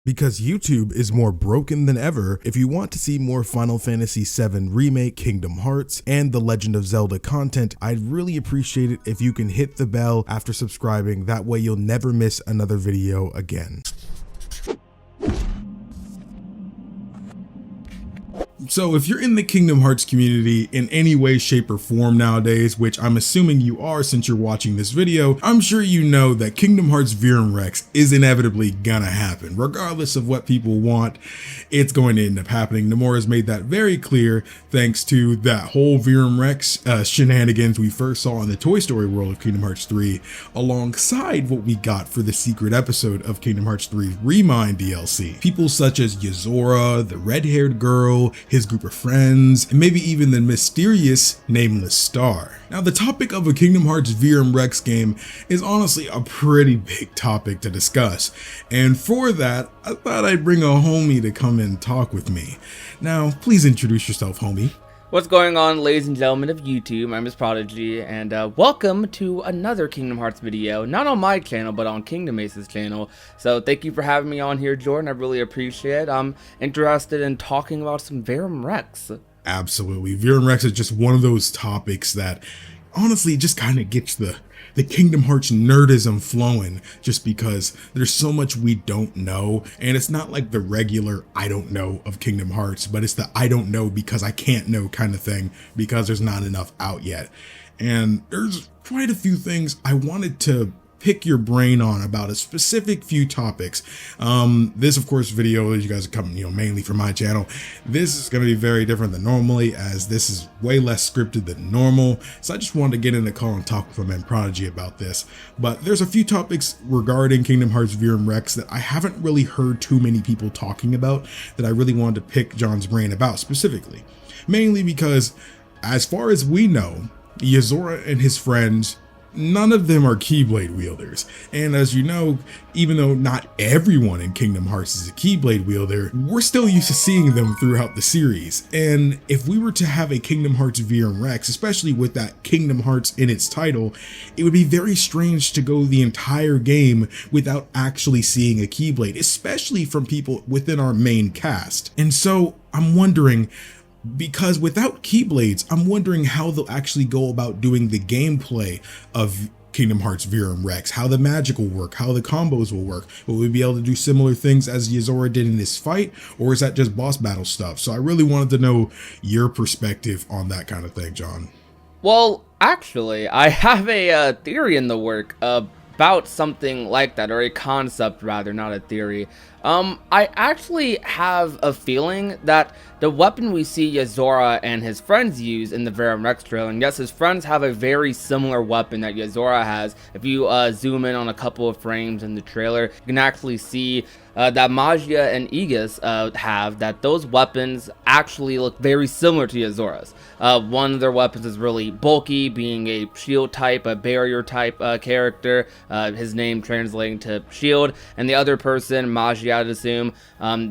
Because YouTube is more broken than ever, if you want to see more Final Fantasy VII Remake, Kingdom Hearts, and The Legend of Zelda content, I'd really appreciate it if you can hit the bell after subscribing. That way you'll never miss another video again. So if you're in the Kingdom Hearts community in any way, shape, or form nowadays, which I'm assuming you are since you're watching this video, I'm sure you know that Kingdom Hearts Verum Rex is inevitably gonna happen. Regardless of what people want, it's going to end up happening. Nomura has made that very clear thanks to that whole Verum Rex shenanigans we first saw in the Toy Story world of Kingdom Hearts 3, alongside what we got for the secret episode of Kingdom Hearts 3 Remind DLC. People such as Yozora, the red-haired girl, his group of friends, and maybe even the mysterious nameless star. Now, the topic of a Kingdom Hearts Verum Rex game is honestly a pretty big topic to discuss, and for that, I thought I'd bring a homie to come and talk with me. Now, please introduce yourself, homie. What's going on, ladies and gentlemen of YouTube? I'm Prodigy, and welcome to another Kingdom Hearts video, not on my channel, but on KingdomAce's channel. So thank you for having me on here, Jordan. I really appreciate it. I'm interested in talking about some Verum Rex. Absolutely. Verum Rex is just one of those topics that honestly just kind of gets the Kingdom Hearts nerdism flowing, just because there's so much we don't know, and it's not like the regular I don't know of Kingdom Hearts, but it's the I don't know because I can't know kind of thing, because there's not enough out yet. And there's quite a few things I wanted to pick your brain on about a specific few topics. This, of course, video, as you guys are coming, mainly from my channel, this is going to be very different than normally, as this is way less scripted than normal. So I just wanted to get in the call and talk with my man Prodigy about this. But there's a few topics regarding Kingdom Hearts Verum Rex that I haven't really heard too many people talking about, that I really wanted to pick John's brain about specifically. Mainly because, as far as we know, Yozora and his friends, none of them are Keyblade wielders. And as you know, even though not everyone in Kingdom Hearts is a Keyblade wielder, we're still used to seeing them throughout the series. And if we were to have a Kingdom Hearts Verum Rex, especially with that Kingdom Hearts in its title, it would be very strange to go the entire game without actually seeing a Keyblade, especially from people within our main cast. And so I'm wondering, because without Keyblades, I'm wondering how they'll actually go about doing the gameplay of Kingdom Hearts Verum Rex, how the magic will work, how the combos will work. Will we be able to do similar things as Yozora did in this fight, or is that just boss battle stuff? So I really wanted to know your perspective on that kind of thing, John. Well, actually, I have a theory in the work about something like that, or a concept rather, not a theory. I actually have a feeling that the weapon we see Yozora and his friends use in the Verum Rex trailer, and yes, his friends have a very similar weapon that Yozora has. If you zoom in on a couple of frames in the trailer, you can actually see that Magia and Aegis have, that those weapons actually look very similar to Yozora's. One of their weapons is really bulky, being a shield type, a barrier type character, his name translating to shield, and the other person, Magia, I'd assume,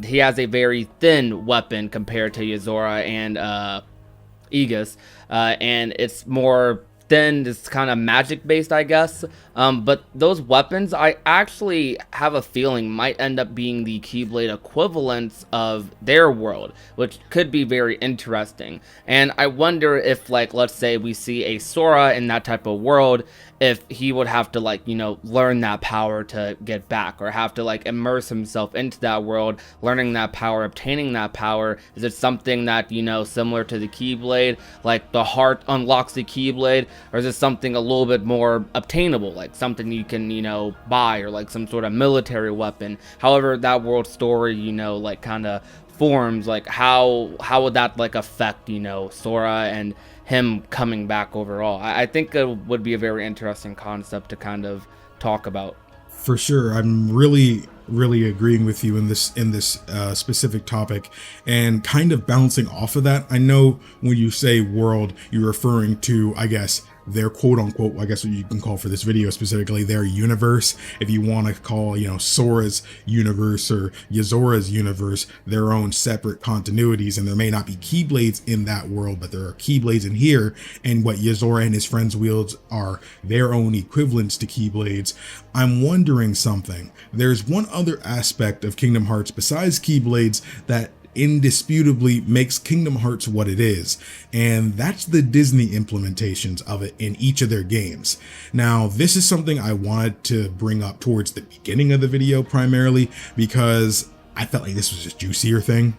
he has a very thin weapon compared to Yozora and Aegis, and it's more thin, it's kind of magic based, I guess. But those weapons, I actually have a feeling might end up being the Keyblade equivalents of their world, which could be very interesting. And I wonder if, like, let's say we see a Sora in that type of world, if he would have to, like, learn that power to get back, or have to, like, immerse himself into that world, learning that power, obtaining that power. Is it something that, similar to the Keyblade, like the heart unlocks the Keyblade, or is it something a little bit more obtainable, like something you can, buy, or like some sort of military weapon? However that world story, like kind of forms, like how would that, like, affect, Sora and him coming back overall? I think it would be a very interesting concept to kind of talk about. For sure. I'm really agreeing with you in this specific topic, and kind of bouncing off of that. I know when you say world, you're referring to, I guess, their quote unquote, I guess what you can call for this video specifically, their universe. If you want to call, Sora's universe or Yozora's universe their own separate continuities, and there may not be Keyblades in that world, but there are Keyblades in here, and what Yozora and his friends wields are their own equivalents to Keyblades. I'm wondering something. There's one other aspect of Kingdom Hearts besides Keyblades that indisputably makes Kingdom Hearts what it is, and that's the Disney implementations of it in each of their games. Now, this is something I wanted to bring up towards the beginning of the video primarily because I felt like this was a juicier thing.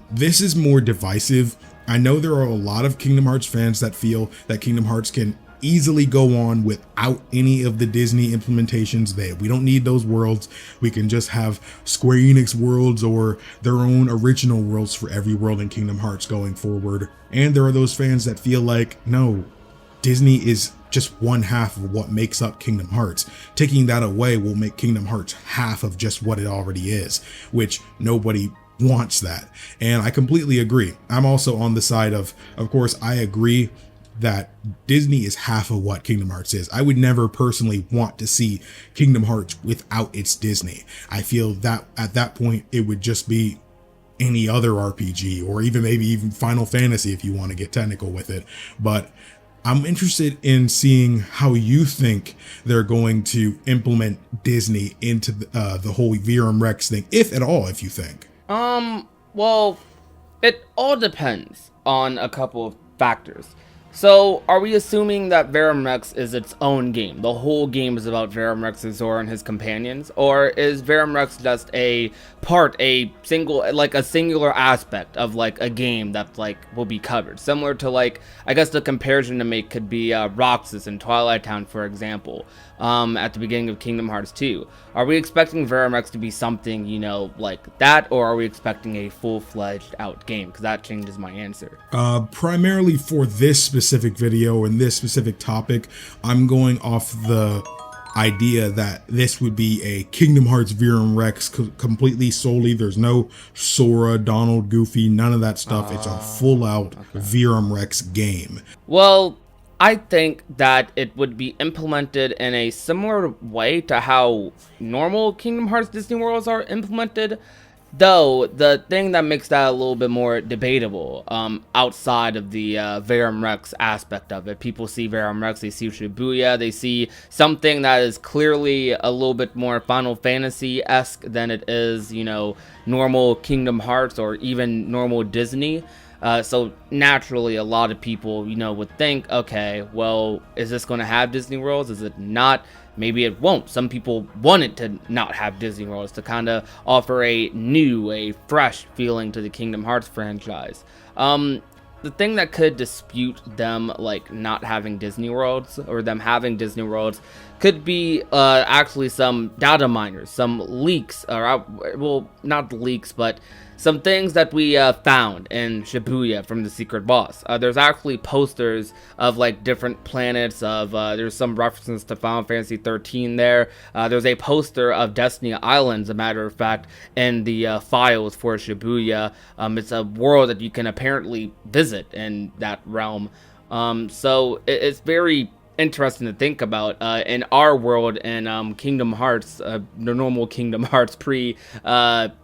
This is more divisive. I know there are a lot of Kingdom Hearts fans that feel that Kingdom Hearts can easily go on without any of the Disney implementations. We don't need those worlds. We can just have Square Enix worlds or their own original worlds for every world in Kingdom Hearts going forward. And there are those fans that feel like, no, Disney is just one half of what makes up Kingdom Hearts. Taking that away will make Kingdom Hearts half of just what it already is, which nobody wants that. And I completely agree. I'm also on the side of course, I agree that Disney is half of what Kingdom Hearts is. I would never personally want to see Kingdom Hearts without its Disney. I feel that at that point, it would just be any other RPG, or maybe even Final Fantasy if you want to get technical with it. But I'm interested in seeing how you think they're going to implement Disney into the whole Verum Rex thing, if at all, if you think. Well, it all depends on a couple of factors. So, are we assuming that Verum Rex is its own game? The whole game is about Verum Rex, Yozora, and his companions? Or is Verum Rex just a singular aspect of, like, a game that, like, will be covered? Similar to, like, I guess the comparison to make could be Roxas in Twilight Town, for example, at the beginning of Kingdom Hearts 2. Are we expecting Verum Rex to be something, like that? Or are we expecting a full-fledged out game? Because that changes my answer. Primarily for this specific video and this specific topic, I'm going off the idea that this would be a Kingdom Hearts Verum Rex completely solely. There's no Sora, Donald, Goofy, none of that stuff. It's a full out Verum Rex game. Well, I think that it would be implemented in a similar way to how normal Kingdom Hearts Disney Worlds are implemented. Though, the thing that makes that a little bit more debatable, outside of the Verum Rex aspect of it, people see Verum Rex, they see Shibuya, they see something that is clearly a little bit more Final Fantasy-esque than it is, normal Kingdom Hearts or even normal Disney. So naturally, a lot of people, would think, okay, well, is this going to have Disney Worlds? Is it not? Maybe it won't. Some people want it to not have Disney Worlds to kind of offer a fresh feeling to the Kingdom Hearts franchise. The thing that could dispute them, like, not having Disney Worlds, or them having Disney Worlds, could be actually some data miners, some leaks, or, well, not leaks, but some things that we found in Shibuya from the secret boss. There's actually posters of, like, different planets, there's some references to Final Fantasy 13 there. There's a poster of Destiny Island, as a matter of fact, in the files for Shibuya. It's a world that you can apparently visit in that realm. So it's very interesting to think about in our world in Kingdom Hearts, the normal Kingdom Hearts pre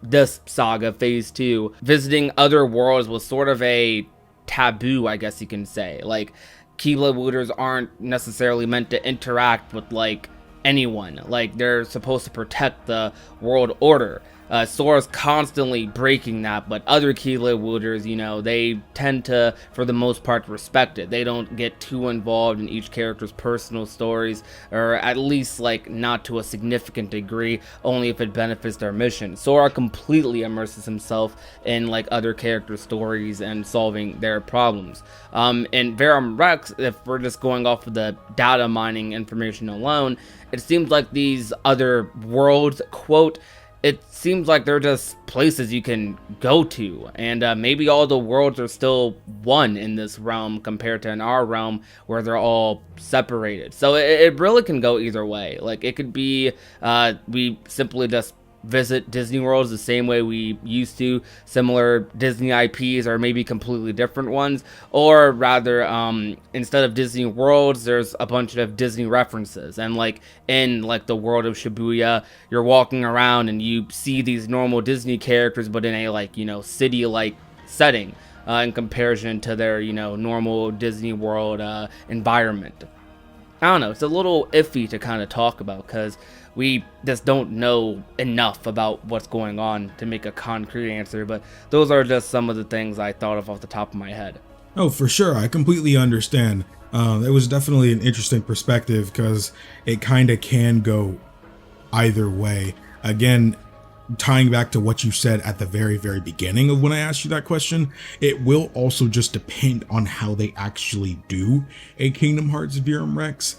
this saga phase 2, visiting other worlds was sort of a taboo, I guess you can say. Like, Keyblade wielders aren't necessarily meant to interact with, like, anyone. Like, they're supposed to protect the world order. Sora's constantly breaking that, but other Keyblade wielders, they tend to, for the most part, respect it. They don't get too involved in each character's personal stories, or at least, like, not to a significant degree, only if it benefits their mission. Sora completely immerses himself in, like, other character stories and solving their problems. In Verum Rex, if we're just going off of the data mining information alone, it seems like these other worlds, quote, it seems like they're just places you can go to, and maybe all the worlds are still one in this realm compared to in our realm where they're all separated. So it really can go either way. Like, it could be we simply just visit Disney worlds the same way we used to, similar Disney IPs or maybe completely different ones, or rather, instead of Disney worlds, there's a bunch of Disney references, and like in like the world of Shibuya, you're walking around and you see these normal Disney characters, but in a like, you know, city-like setting, in comparison to their, you know, normal Disney World environment. I don't know, it's a little iffy to kind of talk about because we just don't know enough about what's going on to make a concrete answer, but those are just some of the things I thought of off the top of my head. Oh, for sure. I completely understand. It was definitely an interesting perspective because it kind of can go either way. Again, tying back to what you said at the very, very beginning of when I asked you that question, it will also just depend on how they actually do a Kingdom Hearts Verum Rex.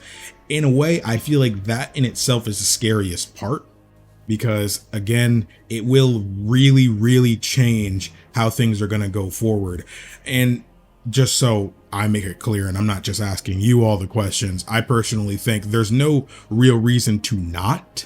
In a way, I feel like that in itself is the scariest part because, again, it will really, really change how things are going to go forward. And just so I make it clear, and I'm not just asking you all the questions, I personally think there's no real reason to not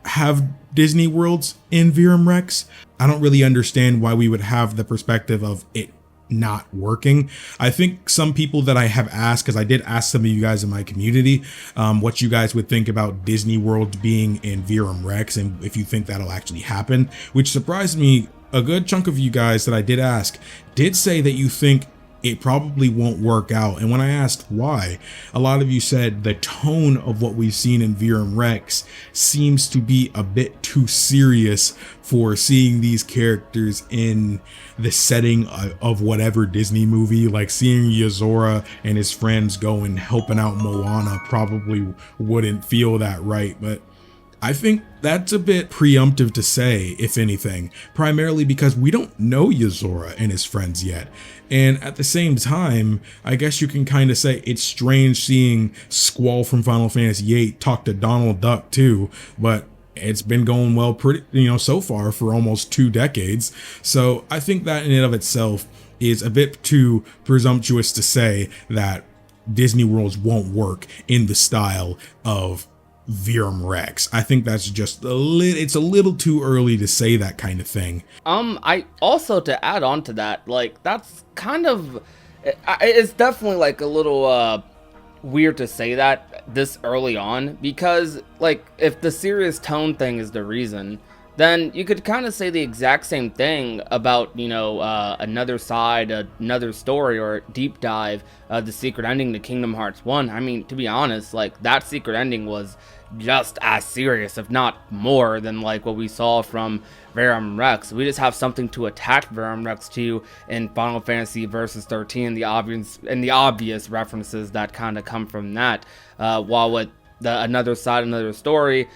have Disney worlds in Verum Rex. I don't really understand why we would have the perspective of it not working. I think some people that I have asked, because I did ask some of you guys in my community, what you guys would think about Disney World being in Verum Rex and if you think that'll actually happen, which surprised me. A good chunk of you guys that I did ask did say that you think it probably won't work out. And when I asked why, a lot of you said the tone of what we've seen in Verum Rex seems to be a bit too serious for seeing these characters in the setting of whatever Disney movie. Like seeing Yozora and his friends go and helping out Moana probably wouldn't feel that right. But I think that's a bit preemptive to say, if anything, primarily because we don't know Yozora and his friends yet. And at the same time, I guess you can kind of say it's strange seeing Squall from Final Fantasy VIII talk to Donald Duck too, but it's been going well pretty, so far for almost 2 decades. So I think that in and of itself is a bit too presumptuous to say that Disney Worlds won't work in the style of Verum Rex. I think that's just it's a little too early to say that kind of thing. I also, to add on to that, like, that's kind of, it's definitely like a little weird to say that this early on, because like if the serious tone thing is the reason, then you could kind of say the exact same thing about, another side, another story, or deep dive, the secret ending to Kingdom Hearts 1. I mean, to be honest, like, that secret ending was just as serious, if not more, than like what we saw from Verum Rex. We just have something to attach Verum Rex to in Final Fantasy Versus 13, the obvious references that kind of come from that. While with the another side, another story,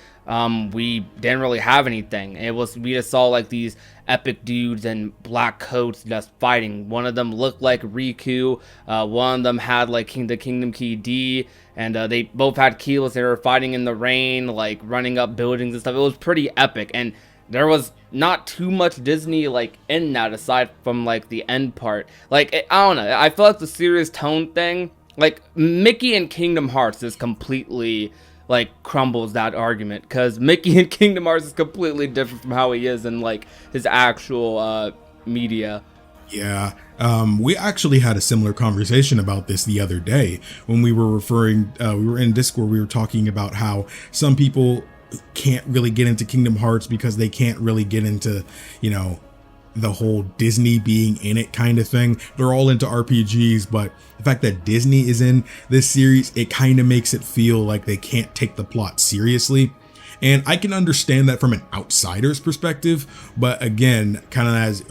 we didn't really have anything. We just saw like these epic dudes in black coats just fighting. One of them looked like Riku, one of them had like the Kingdom Key D, and they both had keyless. They were fighting in the rain, like running up buildings and stuff. It was pretty epic, and there was not too much Disney like in that aside from like the end part. Like, I don't know, I feel like the serious tone thing, like Mickey in Kingdom Hearts is completely like crumbles that argument, because Mickey in Kingdom Hearts is completely different from how he is in like his actual media. Yeah, we actually had a similar conversation about this the other day when we were we were in Discord. We were talking about how some people can't really get into Kingdom Hearts because they can't really get into, the whole Disney being in it kind of thing. They're all into RPGs, but the fact that Disney is in this series, it kind of makes it feel like they can't take the plot seriously. And I can understand that from an outsider's perspective, but again, kind of as,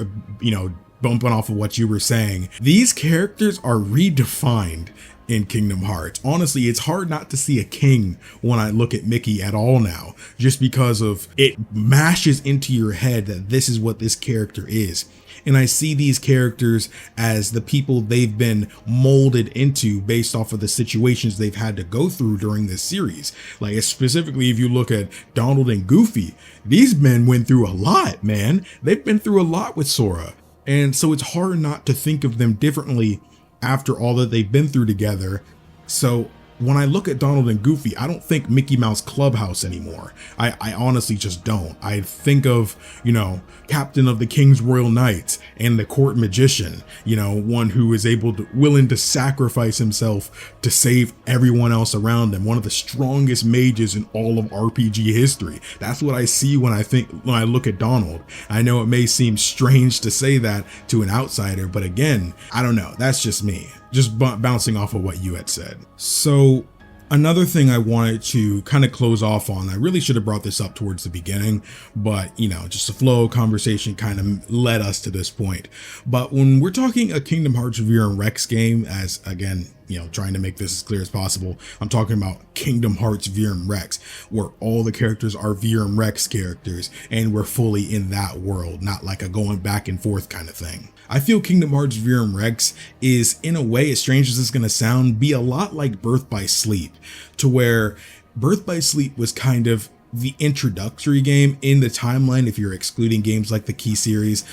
bumping off of what you were saying, these characters are redefined in Kingdom Hearts. Honestly, it's hard not to see a king when I look at Mickey at all now, just because of it mashes into your head that this is what this character is. And I see these characters as the people they've been molded into based off of the situations they've had to go through during this series. Like, specifically, if you look at Donald and Goofy, these men went through a lot, man. They've been through a lot with Sora. And so it's hard not to think of them differently after all that they've been through together. So when I look at Donald and Goofy, I don't think Mickey Mouse Clubhouse anymore. I honestly just don't. I think of, you know, Captain of the King's Royal Knights and the Court Magician, you know, one who is willing to sacrifice himself to save everyone else around him. One of the strongest mages in all of RPG history. That's what I see when I look at Donald. I know it may seem strange to say that to an outsider, but again, I don't know. That's just me. Just bouncing off of what you had said. So another thing I wanted to kind of close off on, I really should have brought this up towards the beginning, but you know, just the flow of conversation kind of led us to this point. But when we're talking a Kingdom Hearts Verum Rex game, as again, you know, trying to make this as clear as possible, I'm talking about Kingdom Hearts Verum Rex, where all the characters are Verum Rex characters and we're fully in that world, not like a going back and forth kind of thing. I feel Kingdom Hearts Verum Rex is, in a way, as strange as it's going to sound, be a lot like Birth by Sleep, to where Birth by Sleep was kind of the introductory game in the timeline. If you're excluding games like the Key series,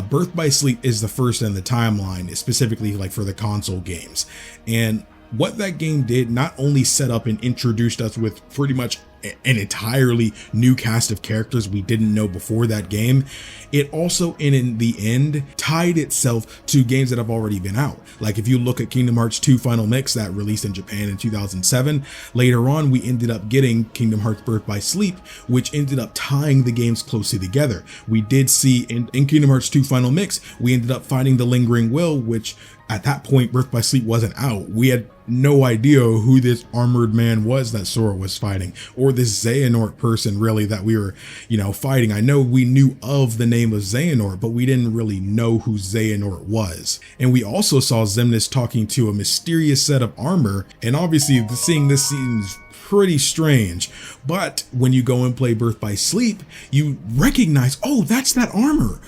Birth by Sleep is the first in the timeline, specifically like for the console games. And what that game did not only set up and introduced us with pretty much an entirely new cast of characters we didn't know before that game, it also in the end tied itself to games that have already been out. Like if you look at Kingdom Hearts 2 Final Mix that released in Japan in 2007, later on we ended up getting Kingdom Hearts Birth by Sleep, which ended up tying the games closely together. We did see in Kingdom Hearts 2 Final Mix, we ended up finding the Lingering Will, which at that point Birth by Sleep wasn't out. We had no idea who this armored man was that Sora was fighting, or this Xehanort person really that we were, you know, fighting. I know we knew of the name of Xehanort, but we didn't really know who Xehanort was. And we also saw Xemnas talking to a mysterious set of armor, and obviously seeing this seems pretty strange. But when you go and play Birth by Sleep, you recognize, oh, that's that armor.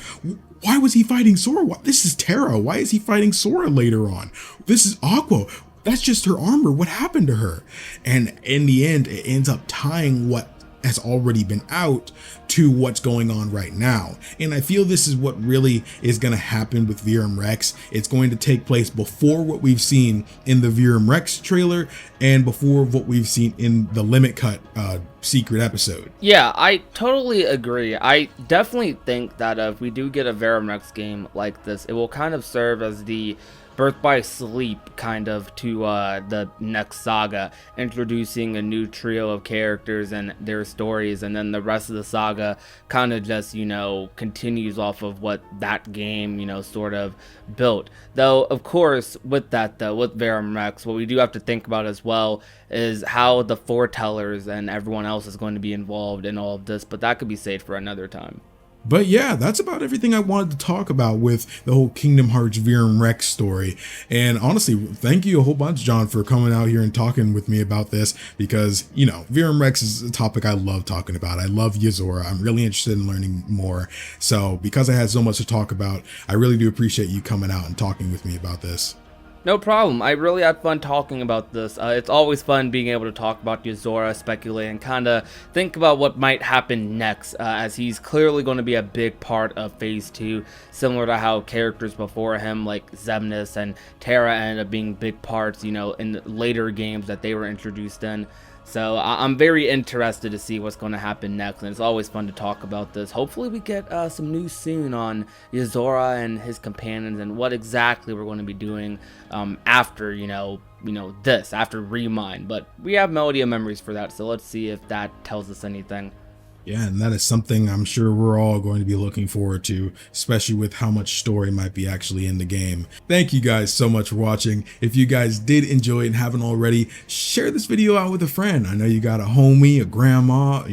Why was he fighting Sora? This is Terra. Why is he fighting Sora later on? This is Aqua. That's just her armor. What happened to her? And in the end, it ends up tying what has already been out to what's going on right now. And I feel this is what really is going to happen with Verum Rex. It's going to take place before what we've seen in the Verum Rex trailer and before what we've seen in the Limit Cut secret episode. Yeah, I totally agree. I definitely think that if we do get a Verum Rex game like this, it will kind of serve as the Birth by Sleep kind of to the next saga, introducing a new trio of characters and their stories, and then the rest of the saga kind of just, you know, continues off of what that game, you know, sort of built. Though, of course, with that though, with Verum Rex, what we do have to think about as well is how the foretellers and everyone else is going to be involved in all of this, but that could be saved for another time. But yeah, that's about everything I wanted to talk about with the whole Kingdom Hearts Verum Rex story. And honestly, thank you a whole bunch, John, for coming out here and talking with me about this, because, you know, Verum Rex is a topic I love talking about. I love Yozora. I'm really interested in learning more. So because I had so much to talk about, I really do appreciate you coming out and talking with me about this. No problem. I really had fun talking about this. It's always fun being able to talk about Yozora, speculate, and kind of think about what might happen next, as he's clearly going to be a big part of Phase 2, similar to how characters before him like Xemnas and Terra ended up being big parts, you know, in the later games that they were introduced in. So I'm very interested to see what's going to happen next, and it's always fun to talk about this. Hopefully we get some news soon on Yozora and his companions and what exactly we're going to be doing after, after Remind. But we have Melody of Memories for that, so let's see if that tells us anything. Yeah, and that is something I'm sure we're all going to be looking forward to, especially with how much story might be actually in the game. Thank you guys so much for watching. If you guys did enjoy it and haven't already, share this video out with a friend. I know you got a homie, a grandma,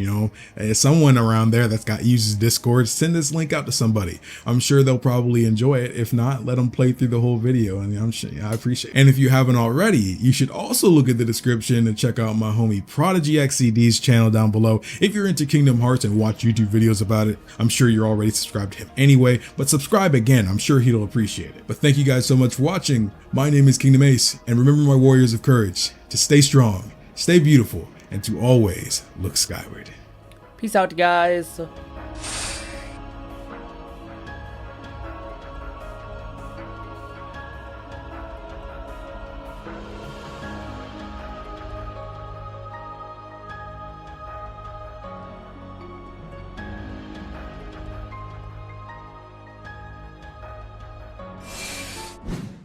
someone around there that's uses Discord. Send this link out to somebody. I'm sure they'll probably enjoy it. If not, let them play through the whole video, and I appreciate it. And if you haven't already, you should also look at the description and check out my homie Prodigy XCD's channel down below. If you're into Kingdom Hearts and watch YouTube videos about it, I'm sure you're already subscribed to him anyway, but subscribe again. I'm sure he'll appreciate it. But thank you guys so much for watching. My name is KingdomAce, and remember, my warriors of courage, to stay strong, stay beautiful, and to always look skyward. Peace out, guys.